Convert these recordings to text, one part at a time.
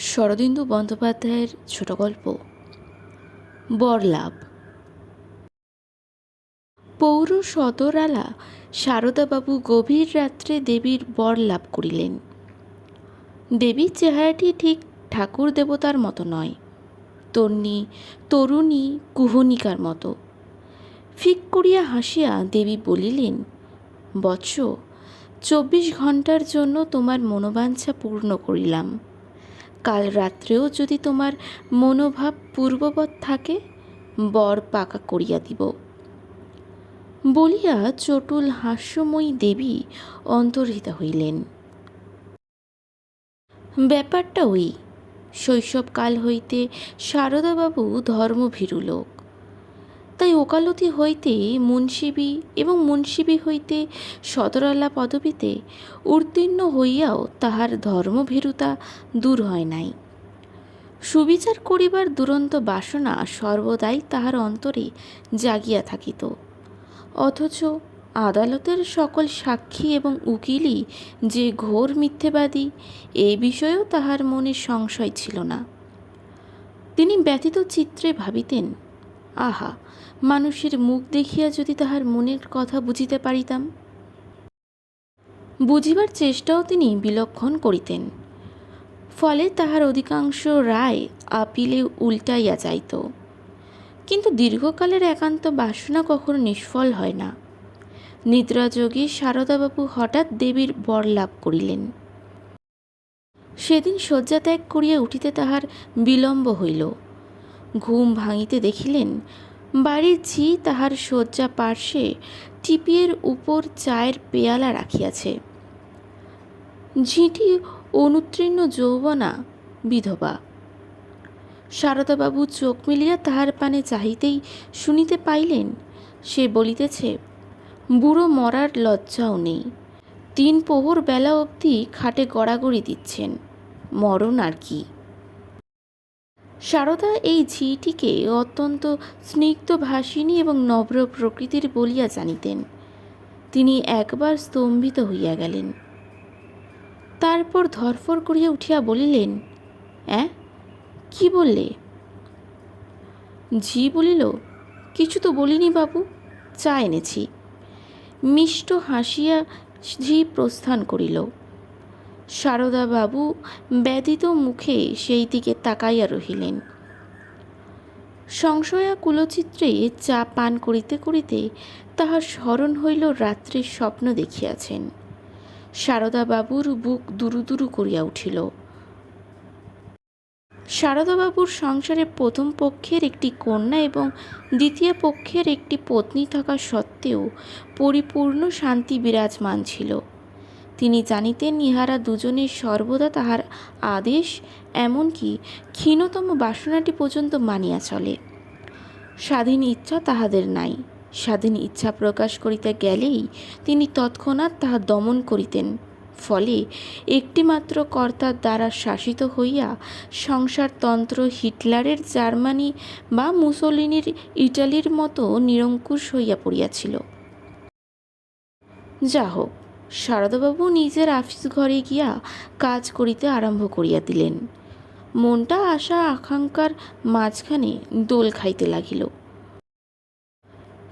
শরদিন্দু বন্দ্যোপাধ্যায়ের ছোট গল্প বরলাভ। পৌর সদরালা সারদাবাবু গভীর রাত্রে দেবীর বর লাভ করিলেন। দেবীর চেহারাটি ঠিক ঠাকুর দেবতার মতো নয়, তরুণী কুহনিকার মতো। ফিক করিয়া হাসিয়া দেবী বলিলেন, বৎস, 24 ঘণ্টার জন্য তোমার মনোবাঞ্ছা পূর্ণ করিলাম। কাল রাত্রেও যদি তোমার মনোভাব পূর্ববৎ থাকে, বর পাকা করিয়া দিব। বলিয়া চটুল হাস্যময়ী দেবী অন্তর্হিতা হইলেন। ব্যাপারটা ওই শৈশবকাল হইতে সারদাবাবু ধর্মভীরু লোক। তাই ওকালতি হইতে মুন্সিবি এবং মুন্সিবি হইতে সদরালা পদবীতে উত্তীর্ণ হইয়াও তাহার ধর্মভীরুতা দূর হয় নাই। সুবিচার করিবার দুরন্ত বাসনা সর্বদাই তাহার অন্তরে জাগিয়া থাকিত। অথচ আদালতের সকল সাক্ষী এবং উকিলই যে ঘোর মিথ্যেবাদী, এ বিষয়েও তাহার মনে সংশয় ছিল না। তিনি ব্যথিত চিত্রে ভাবিতেন, আহা, মানুষের মুখ দেখিয়া যদি তাহার মনের কথা বুঝিতে পারিতাম। বুঝিবার চেষ্টাও তিনি বিলক্ষণ করিতেন। ফলে তাহার অধিকাংশ রায় আপিলে উল্টাইয়া যাইত। কিন্তু দীর্ঘকালের একান্ত বাসনা কখনো নিষ্ফল হয় না। নিদ্রাযোগে সারদাবাবু হঠাৎ দেবীর বর লাভ করিলেন। সেদিন শয্যা ত্যাগ করিয়া উঠিতে তাহার বিলম্ব হইল। ঘুম ভাঙিতে দেখিলেন, বাড়ির ঝি তাহার শয্যা পার্শ্বে টিপিয়ের উপর চায়ের পেয়ালা রাখিয়াছে। ঝিটি অনুতীর্ণ যৌবনা, বিধবা। সারদাবাবু চোখ মিলিয়া তাহার পানে চাহিতেই শুনিতে পাইলেন, সে বলিতেছে, বুড়ো মরার লজ্জাও নেই, 3 প্রহর বেলা অবধি খাটে গড়াগড়ি দিচ্ছেন, মরণ আর কি। সারদা এই ঝিটিকে অত্যন্ত স্নিগ্ধভাষিণী এবং নম্র প্রকৃতির বলিয়া জানিতেন। তিনি একবার স্তম্ভিত হইয়া গেলেন। তারপর ধরফর করিয়া উঠিয়া বলিলেন, কি বললে? ঝি বলিল, কিছু তো বলিনি বাবু, চা এনেছি। মিষ্ট হাসিয়া ঝি প্রস্থান করিল। সারদাবাবু ব্যথিত মুখে সেই দিকে তাকাইয়া রহিলেন। সংশয়াকুলচিত্রে চা পান করিতে করিতে তাহার স্মরণ হইল রাত্রে স্বপ্ন দেখিয়াছেন। সারদাবাবুর বুক দুরু দুরু করিয়া উঠিল। সারদাবাবুর সংসারে প্রথম পক্ষের একটি কন্যা এবং দ্বিতীয় পক্ষের একটি পত্নী থাকা সত্ত্বেও পরিপূর্ণ শান্তি বিরাজমান ছিল। তিনি জানিতেন, ইহারা দুজনের সর্বদা তাহার আদেশ, এমনকি ক্ষীণতম বাসনাটি পর্যন্ত মানিয়া চলে। স্বাধীন ইচ্ছা তাহাদের নাই। স্বাধীন ইচ্ছা প্রকাশ করিতে গেলেই তিনি তৎক্ষণাৎ তাহা দমন করিতেন। ফলে একটিমাত্র কর্তার দ্বারা শাসিত হইয়া সংসারতন্ত্র হিটলারের জার্মানি বা মুসোলিনির ইটালির মতো নিরঙ্কুশ হইয়া পড়িয়াছিল। যা হোক, সারদাবাবু নিজের আফিস ঘরে গিয়া কাজ করিতে আরম্ভ করিয়া দিলেন। মনটা আশা আকাঙ্ক্ষার মাঝখানে দোল খাইতে লাগিল।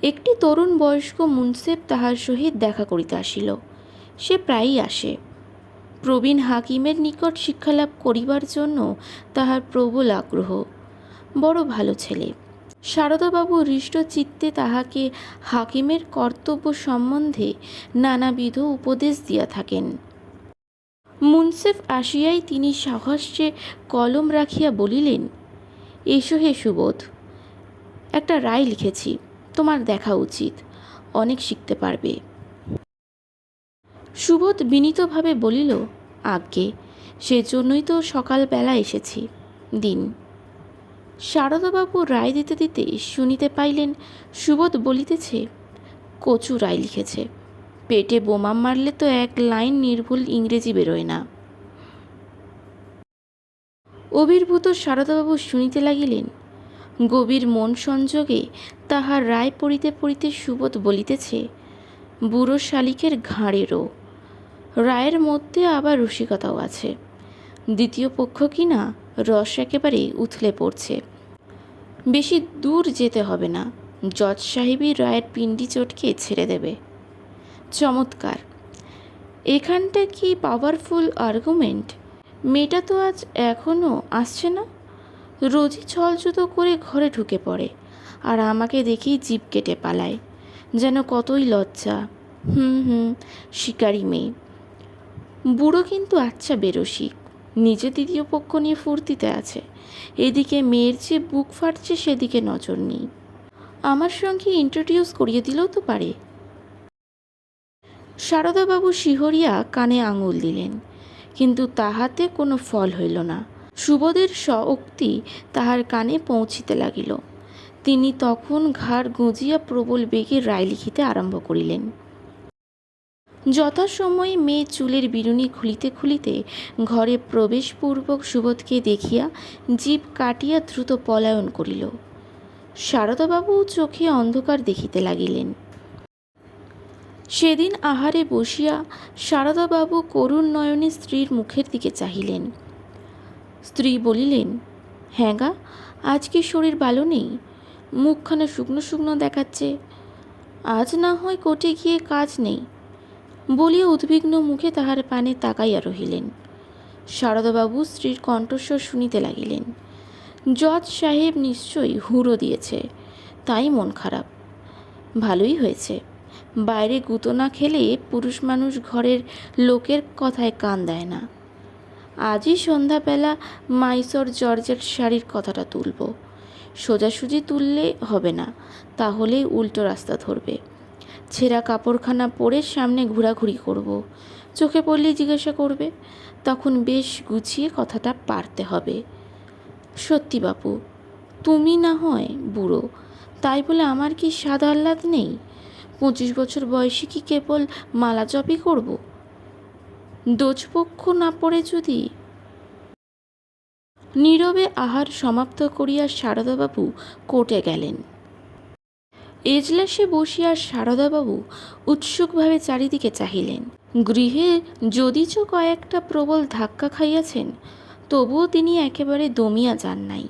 একটি তরুণ বয়স্ক মুন্সেফ তাহার সহিত দেখা করিতে আসিল। সে প্রায়ই আসে। প্রবীণ হাকিমের নিকট শিক্ষালাভ করিবার জন্য তাহার প্রবল আগ্রহ। বড় ভালো ছেলে। সারদাবাবু হৃষ্টচিত্তে তাহাকে হাকিমের কর্তব্য সম্বন্ধে নানাবিধ উপদেশ দিয়া থাকেন। মুন্সেফ আসিয়াই তিনি সহস্যে কলম রাখিয়া বলিলেন, এসো হে সুবোধ, একটা রায় লিখেছি, তোমার দেখা উচিত, অনেক শিখতে পারবে। সুবোধ বিনীতভাবে বলিল, আজ্ঞে, সেজন্যই তো সকালবেলা এসেছি, দিন। সারদাবাবু রায় দিতে দিতে শুনিতে পাইলেন, সুবোধ বলিতেছে, কচু রায় লিখেছে, পেটে বোমা মারলে তো 1 লাইন নির্ভুল ইংরেজি বেরোয় না। অভিভূত সারদাবাবু শুনিতে লাগিলেন। গভীর মন সংযোগে তাহার রায় পড়িতে পড়িতে সুবোধ বলিতেছে, বুড়ো শালিকের ঘাড়েরও। রায়ের মধ্যে আবার রসিকতাও আছে। দ্বিতীয় পক্ষ কি না রস একেবারে উথলে পড়ছে। বেশি দূর যেতে হবে না, জজ সাহেবই রায়ের পিণ্ডি চটকে ছেড়ে দেবে। চমৎকার! এখানটা কি পাওয়ারফুল আর্গুমেন্ট। মেয়েটা তো আজ এখনও আসছে না। রোজই ছলজুতো করে ঘরে ঢুকে পড়ে, আর আমাকে দেখেই জিভ কেটে পালায়। যেন কতই লজ্জা। হুম, শিকারি মেয়ে। বুড়ো কিন্তু আচ্ছা বেরসিক, নিজে দ্বিতীয় পক্ষ নিয়ে ফুর্তিতে আছে। এদিকে মেয়ের যে বুক ফাটছে সেদিকে নজর নেই। আমার সঙ্গে ইন্ট্রোডিউস করিয়ে দিলেও তো পারে। সারদাবাবু শিহরিয়া কানে আঙুল দিলেন, কিন্তু তাহাতে কোনো ফল হইল না। সুবোধের স্বউক্তি তাহার কানে পৌঁছিতে লাগিল। তিনি তখন ঘাড় গুঁজিয়া প্রবল বেগে রায় লিখিতে আরম্ভ করিলেন। যথাসময়ে মেয়ে চুলের বিরুনি খুলিতে খুলিতে ঘরে প্রবেশপূর্বক সুবোধকে দেখিয়া জিভ কাটিয়া দ্রুত পলায়ন করিল। সারদাবাবু চোখে অন্ধকার দেখিতে লাগিলেন। সেদিন আহারে বসিয়া সারদাবাবু করুণ নয়নে স্ত্রীর মুখের দিকে চাহিলেন। স্ত্রী বলিলেন, হ্যাঁ গা, আজকে শরীর ভালো নেই, মুখখানা শুকনো শুকনো দেখাচ্ছে। আজ না হয় কোর্টে গিয়ে কাজ নেই বলিয়া উদ্বিগ্ন মুখে তাহার পানে তাকাইয়া রহিলেন। সারদাবাবু স্ত্রীর কণ্ঠস্বর শুনিতে লাগিলেন। জজ সাহেব নিশ্চয়ই হুড়ো দিয়েছে, তাই মন খারাপ। ভালোই হয়েছে, বাইরে গুঁতো না খেলে পুরুষ মানুষ ঘরের লোকের কথায় কান দেয় না। আজই সন্ধ্যাবেলা মাইসর জর্জেট শাড়ির কথাটা তুলব। সোজাসুজি তুললে হবে না, তাহলেই উল্টো রাস্তা ধরবে। ছেঁড়া কাপড়খানা পরে সামনে ঘোরাঘুরি করব। চোখে পড়লেই জিজ্ঞাসা করবে, তখন বেশ গুছিয়ে কথাটা পারতে হবে। সত্যি বাপু, তুমি না হয় বুড়ো, তাই বলে আমার কি স্বাদ আহ্লাদ নেই? 25 বছর বয়সে কি কেবল মালা জপই করব? দোজপক্ষ না পড়ে যদি। নীরবে আহার সমাপ্ত করিয়া সারদাবাবু কোর্টে গেলেন। এজলাসে বসিয়া সারদাবাবু উৎসুকভাবে চারিদিকে চাহিলেন। গৃহে যদিচ কয়েকটা প্রবল ধাক্কা খাইয়াছেন, তবুও তিনি একেবারে দমিয়া যান নাই।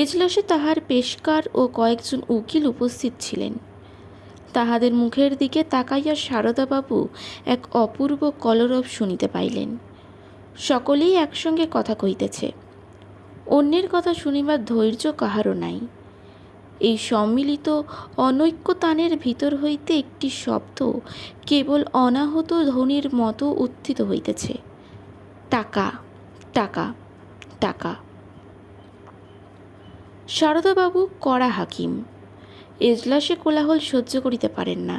এজলাসে তাহার পেশকার ও কয়েকজন উকিল উপস্থিত ছিলেন। তাহাদের মুখের দিকে তাকাইয়া সারদাবাবু এক অপূর্ব কলরব শুনিতে পাইলেন। সকলেই একসঙ্গে কথা কহিতেছে, অন্যের কথা শুনিবার ধৈর্য কাহারও নাই। এই সম্মিলিত অনৈক্যতানের ভিতর হইতে একটি শব্দ কেবল অনাহত ধ্বনির মতো উত্থিত হইতেছে, টাকা, টাকা, টাকা। সারদাবাবু কড়া হাকিম, এজলাসে কোলাহল সহ্য করিতে পারেন না।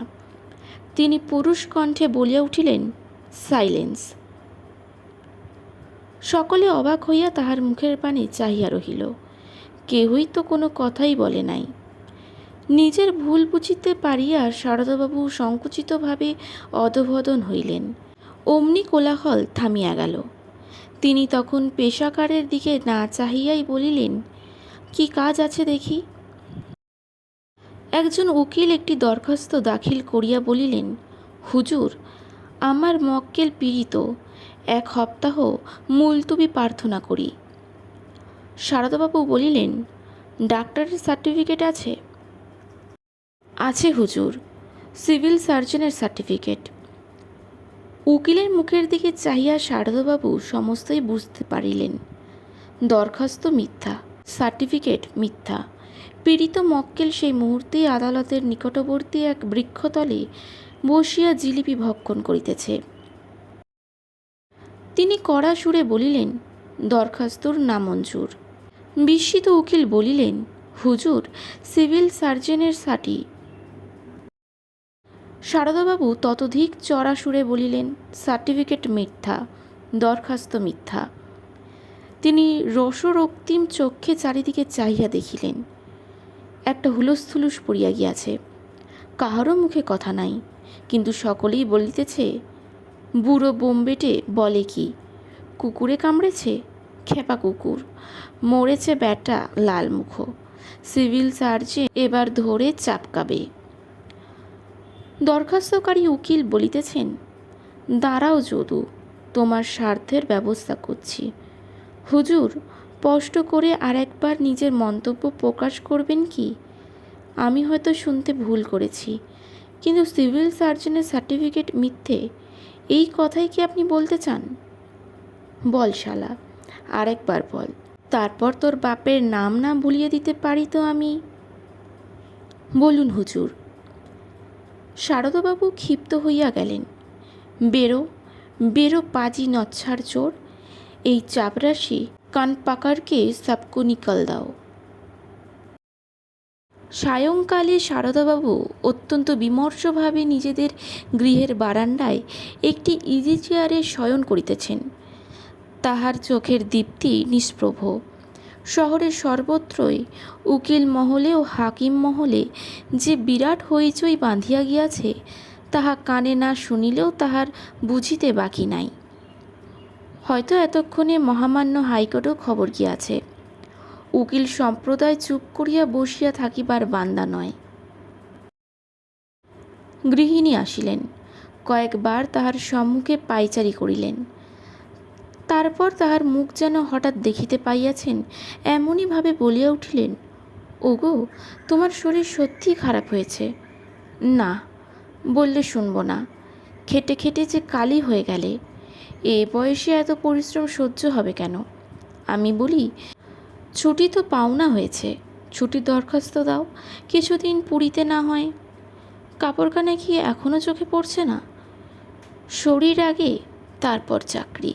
তিনি পুরুষ কণ্ঠে বলিয়া উঠিলেন, সাইলেন্স। সকলে অবাক হইয়া তাহার মুখের পানে চাহিয়া রহিল। কেহই তো কোনো কথাই বলে নাই। নিজের ভুল বুঝিতে পারিয়া সারদাবাবু সংকুচিতভাবে অধোবদন হইলেন। অমনি কোলাহল থামিয়া গেল। তিনি তখন পেশাকারের দিকে না চাহিয়াই বলিলেন, কি কাজ আছে দেখি। একজন উকিল একটি দরখাস্ত দাখিল করিয়া বলিলেন, হুজুর, আমার মক্কেল পীড়িত, 1 সপ্তাহ মুলতুবি প্রার্থনা করি। সারদাবাবু বলিলেন, ডাক্তারের সার্টিফিকেট আছে? আছে হুজুর, সিভিল সার্জনের সার্টিফিকেট। উকিলের মুখের দিকে চাহিয়া সারদাবাবু সমস্তই বুঝতে পারিলেন। দরখাস্ত মিথ্যা, সার্টিফিকেট মিথ্যা। পীড়িত মক্কেল সেই মুহূর্তেই আদালতের নিকটবর্তী এক বৃক্ষতলে বসিয়া জিলিপি ভক্ষণ করিতেছে। তিনি কড়া সুরে বলিলেন, দরখাস্তর নামঞ্জুর। বিস্মিত উকিল বলিলেন, হুজুর, সিভিল সার্জনের সার্টি। সারদাবাবু ততোধিক চড়া সুরে বলিলেন, সার্টিফিকেট মিথ্যা, দরখাস্ত মিথ্যা। তিনি রসরক্তিম চক্ষে চারিদিকে চাহিয়া দেখিলেন। একটা হুলস্থুলুস পড়িয়া গিয়াছে। কাহারও মুখে কথা নাই, কিন্তু সকলেই বলিতেছে, বুড়ো বোম্বেটে বলে কি, কুকুরে কামড়েছে, খেপা কুকুর, মরেছে ব্যাটা লালমুখ, সিভিল সার্জন এবার ধরে চাপকাবে। দরখাস্তকারী উকিল বলিতেছেন, দাঁড়াও যদু, তোমার স্বার্থের ব্যবস্থা করছি। হুজুর, স্পষ্ট করে আর একবার নিজের মন্তব্য প্রকাশ করবেন কি? আমি হয়তো শুনতে ভুল করেছি, কিন্তু সিভিল সার্জনের সার্টিফিকেট মিথ্যে, এই কথাই কি আপনি বলতে চান? বল শালা, আর একবার বল, তারপর তোর বাপের নাম না ভুলিয়ে দিতে পারি তো আমি। বলুন হুজুর। শারদাবাবু ক্ষিপ্ত হইয়া গেলেন। বেরো, বেরো পাজি নচ্ছার চোর, এই চাপরাশি কান পাকারকে সবকো নিকল দাও। সায়ংকালে শারদাবাবু অত্যন্ত বিমর্ষভাবে নিজেদের গৃহের বারান্দায় একটি ইজি চেয়ারে শয়ন করিতেছেন। তাহার চোখের দীপ্তি নিষ্প্রভ। শহরের সর্বত্রই উকিল মহলে ও হাকিম মহলে যে বিরাট হইচই বাঁধিয়া গিয়াছে, তাহা কানে না শুনিলেও তাহার বুঝিতে বাকি নাই। হয়তো এতক্ষণে মহামান্য হাইকোর্টেও খবর গিয়াছে। উকিল সম্প্রদায় চুপ করিয়া বসিয়া থাকিবার বান্দা নয়। গৃহিণী আসিলেন, কয়েকবার তাহার সম্মুখে পায়চারি করিলেন। তারপর তাহার মুখ যেন হঠাৎ দেখিতে পাইয়াছেন, এমনইভাবে বলিয়া উঠিলেন, ওগো, তোমার শরীর সত্যিই খারাপ হয়েছে। না, বললে শুনব না। খেটে খেটে যে কালি হয়ে গেলে, এ বয়সে এত পরিশ্রম সহ্য হবে কেন? আমি বলি, ছুটি তো পাওনা হয়েছে, ছুটির দরখাস্ত দাও, কিছুদিন পুরীতে না হয়। কাপড়খানা কি এখনও চোখে পড়ছে না? শরীর আগে, তারপর চাকরি।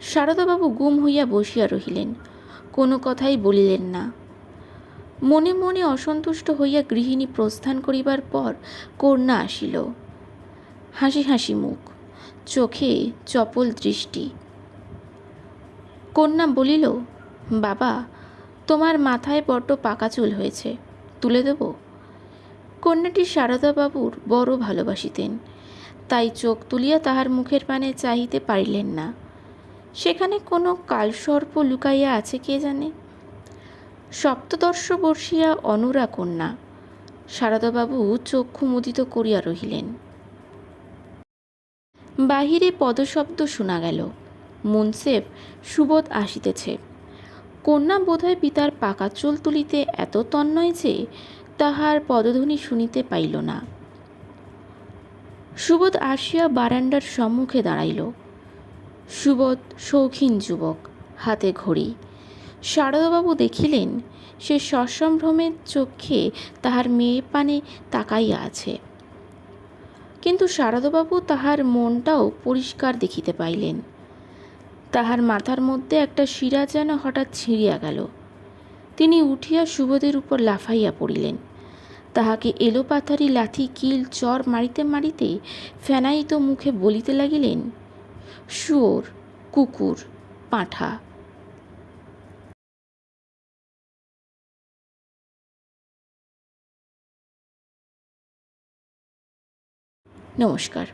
শারদাবাবু গুম হইয়া বসিয়া রহিলেন, কোনো কথাই বলিলেন না। মনে মনে অসন্তুষ্ট হইয়া গৃহিণী প্রস্থান করিবার পর কন্যা আসিল। হাসি হাসি মুখ, চোখে চপল দৃষ্টি। কন্যা বলিল, বাবা, তোমার মাথায় বড্ড পাকা চুল হয়েছে, তুলে দেব? কন্যাটি শারদাবাবুর বড় ভালোবাসিতেন, তাই চোখ তুলিয়া তাহার মুখের পানে চাহিতে পারিলেন না। সেখানে কোনো কালসর্প লুকাইয়া আছে কে জানে। সপ্তদর্শ বর্ষিয়া অনুরা কন্যা। শারদাবাবু চক্ষু মুদিত করিয়া রহিলেন। বাহিরে পদশব্দ শোনা গেল। মুন্সেফ সুবোধ আসিতেছে। কন্যা বোধহয় পিতার পাকা চুল তুলিতে এত তন্ময় যে তাহার পদধ্বনি শুনিতে পাইল না। সুবোধ আসিয়া বারান্দার সম্মুখে দাঁড়াইল। সুবোধ শৌখিন যুবক, হাতে ঘড়ি। শারদাবাবু দেখিলেন, সে সসম্ভ্রমের চক্ষে তাহার মেয়ে পানে তাকাইয়া আছে। কিন্তু শারদাবাবু তাহার মনটাও পরিষ্কার দেখিতে পাইলেন। তাহার মাথার মধ্যে একটা শিরা যেন হঠাৎ ছিঁড়িয়া গেল। তিনি উঠিয়া সুবোধের উপর লাফাইয়া পড়িলেন। তাহাকে এলোপাথারি লাথি কিল চর মারিতে মারিতে ফেনায়িত মুখে বলিতে লাগিলেন, শুয়োর, কুকুর, পাঁঠা। নমস্কার।